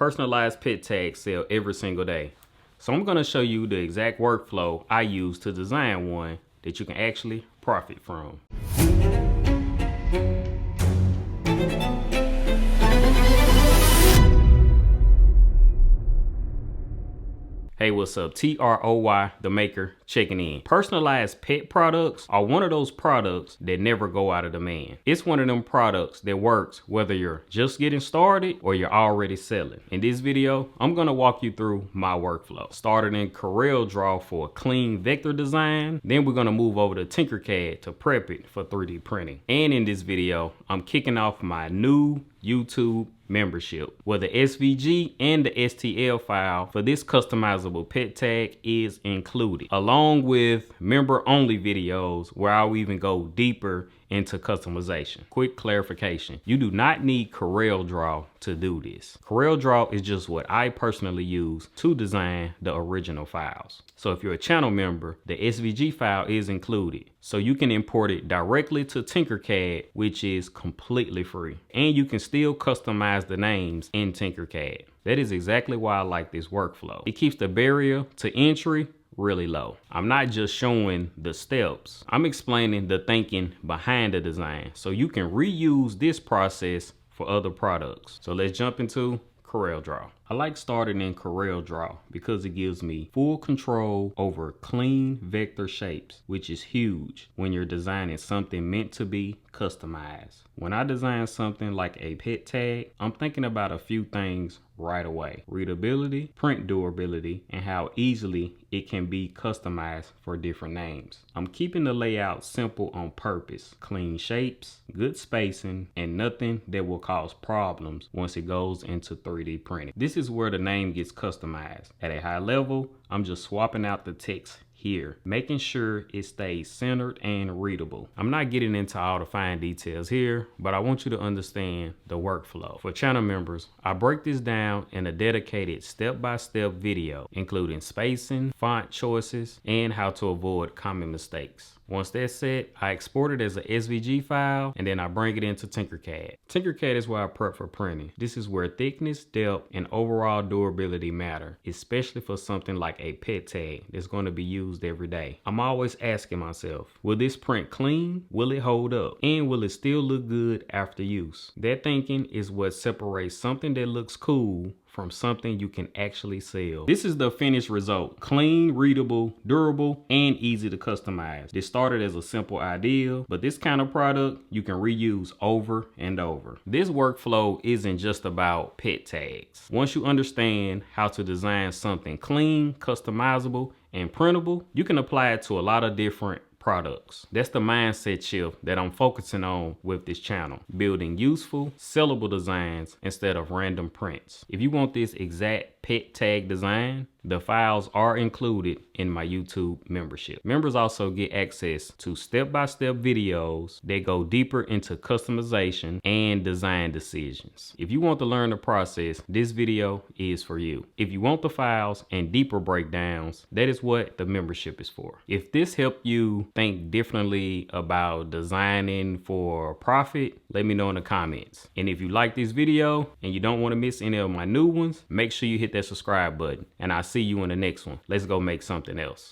personalized pet tags sell every single day. So I'm gonna show you the exact workflow I use to design one that you can actually profit from. Hey, what's up? TROY, the maker, checking in. Personalized pet products are one of those products that never go out of demand. It's one of them products that works whether you're just getting started or you're already selling. In this video, I'm gonna walk you through my workflow. Started in CorelDRAW for a clean vector design. Then we're gonna move over to Tinkercad to prep it for 3D printing. And in this video, I'm kicking off my new YouTube membership, where the SVG and the STL file for this customizable pet tag is included, along with member only videos where I'll even go deeper into customization. Quick clarification, you do not need CorelDRAW to do this. CorelDRAW is just what I personally use to design the original files. So if you're a channel member, the SVG file is included. So you can import it directly to Tinkercad, which is completely free. And you can still customize the names in Tinkercad. That is exactly why I like this workflow. It keeps the barrier to entry really low. I'm not just showing the steps, I'm explaining the thinking behind the design, so you can reuse this process for other products. So let's jump into CorelDRAW. I like starting in CorelDRAW because it gives me full control over clean vector shapes, which is huge when you're designing something meant to be customized. When I design something like a pet tag, I'm thinking about a few things right away: readability, print durability, and how easily it can be customized for different names. I'm keeping the layout simple on purpose: clean shapes, good spacing, and nothing that will cause problems once it goes into 3D printing. This is where the name gets customized. At a high level, I'm just swapping out the text here, making sure it stays centered and readable. I'm not getting into all the fine details here, but I want you to understand the workflow. For channel members, I break this down in a dedicated step-by-step video, including spacing, font choices, and how to avoid common mistakes. Once that's set, I export it as a SVG file, and then I bring it into Tinkercad. Tinkercad is where I prep for printing. This is where thickness, depth, and overall durability matter, especially for something like a pet tag that's going to be used every day. I'm always asking myself, will this print clean? Will it hold up? And will it still look good after use? That thinking is what separates something that looks cool from something you can actually sell. This is the finished result: clean, readable, durable, and easy to customize. This started as a simple idea, but this kind of product you can reuse over and over. This workflow isn't just about pet tags. Once you understand how to design something clean, customizable, and printable, you can apply it to a lot of different products. That's the mindset shift that I'm focusing on with this channel: building useful, sellable designs instead of random prints. If you want this exact pet tag design, the files are included in my YouTube membership. Members also get access to step-by-step videos that go deeper into customization and design decisions. If you want to learn the process, this video is for you. If you want the files and deeper breakdowns, that is what the membership is for. If this helped you think differently about designing for profit, let me know in the comments. And if you like this video and you don't want to miss any of my new ones, make sure you hit that subscribe button, and I'll see you in the next one. Let's go make something else.